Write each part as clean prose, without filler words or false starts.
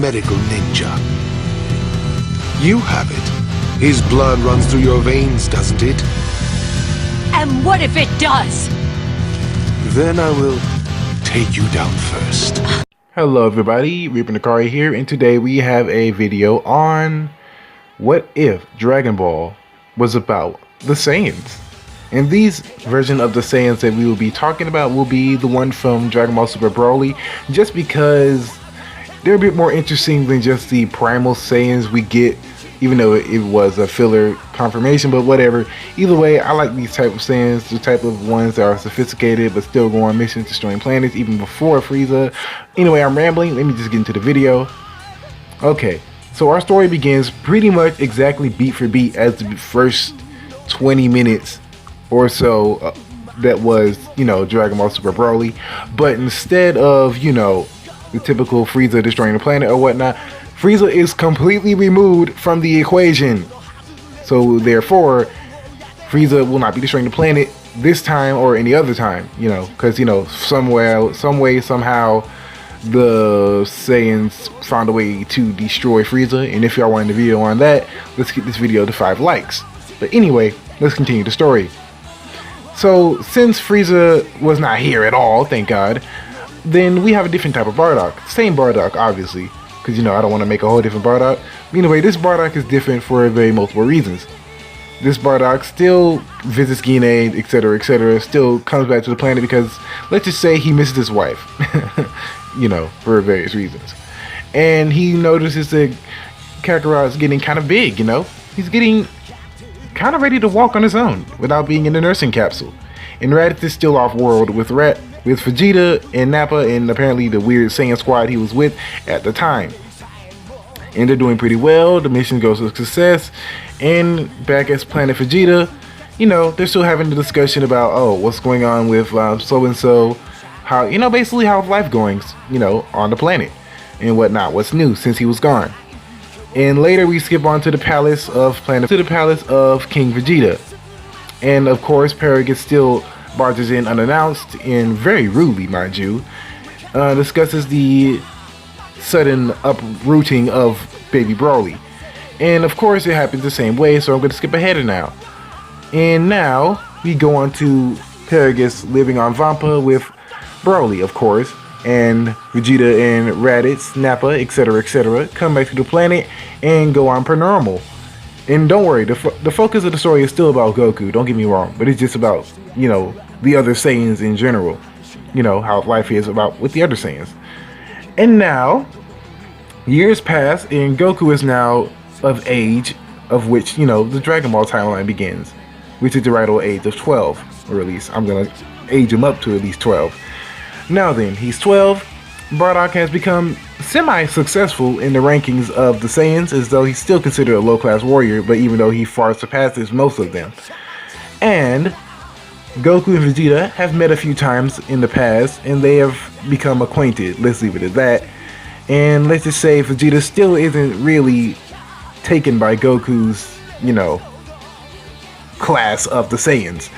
medical ninja. You have it. His blood runs through your veins, doesn't it? And what if it does? Then I will take you down first. Hello everybody, Reaping Akari here, and today we have a video on what if Dragon Ball was about the Saiyans. And these version of the Saiyans that we will be talking about will be the one from Dragon Ball Super Broly, just because they're a bit more interesting than just the primal Saiyans we get, even though it was a filler confirmation, but whatever. Either way, I like these type of Saiyans, the type of ones that are sophisticated but still go on missions destroying planets even before Frieza. Anyway, I'm rambling, let me just get into the video. Okay, so our story begins pretty much exactly beat for beat as the first 20 minutes or so that was, Dragon Ball Super Broly. But instead of, the typical Frieza destroying the planet or whatnot, Frieza is completely removed from the equation. So therefore, Frieza will not be destroying the planet this time or any other time, because, some way, somehow, the Saiyans found a way to destroy Frieza. And if y'all want the video on that, let's get this video to 5 likes. But anyway, let's continue the story. So since Frieza was not here at all, thank God, then we have a different type of Bardock. Same Bardock, obviously, because I don't want to make a whole different Bardock. Anyway, this Bardock is different for very multiple reasons. This Bardock still visits Guinea, etc., still comes back to the planet because, let's just say, he misses his wife, for various reasons. And he notices that Kakarot's getting kind of big, He's getting kind of ready to walk on his own without being in the nursing capsule. And Raditz is still off-world with Vegeta and Nappa and apparently the weird Saiyan squad he was with at the time. And they're doing pretty well. The mission goes to success. And back at Planet Vegeta, they're still having the discussion about, oh, what's going on with so-and-so. How, basically how's life going, on the planet and whatnot. What's new since he was gone. And later we skip on to the palace of King Vegeta. And of course, Paragus still barges in unannounced and very rudely, mind you, discusses the sudden uprooting of Baby Broly. And of course, it happens the same way, so I'm going to skip ahead now. And now we go on to Paragus living on Vampa with Broly, of course, and Vegeta and Raditz, Nappa, etc., come back to the planet and go on per normal. And don't worry, the focus of the story is still about Goku, don't get me wrong, but it's just about, the other Saiyans in general, how life is about with the other Saiyans. And now, years pass, and Goku is now of age, of which, the Dragon Ball timeline begins, which is the right old age of 12, or at least I'm going to age him up to at least 12. Now then, he's 12. Bardock has become semi-successful in the rankings of the Saiyans, as though he's still considered a low-class warrior, but even though he far surpasses most of them. And Goku and Vegeta have met a few times in the past, and they have become acquainted. Let's leave it at that. And let's just say Vegeta still isn't really taken by Goku's, class of the Saiyans.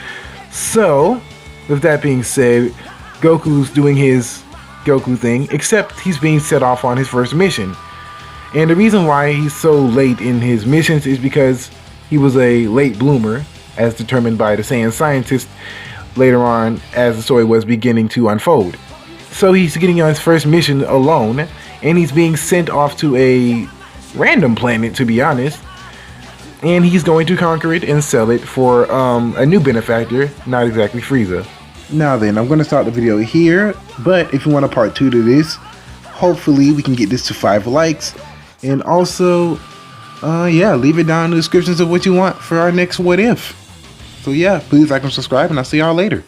So, with that being said, Goku's doing his Goku thing, except he's being set off on his first mission. And the reason why he's so late in his missions is because he was a late bloomer, as determined by the Saiyan scientists later on as the story was beginning to unfold. So he's getting on his first mission alone, and he's being sent off to a random planet, to be honest. And he's going to conquer it and sell it for a new benefactor, not exactly Frieza. Now then, I'm going to start the video here, but if you want a part 2 to this, hopefully we can get this to 5 likes. And also, leave it down in the descriptions of what you want for our next What If. So yeah, please like and subscribe, and I'll see y'all later.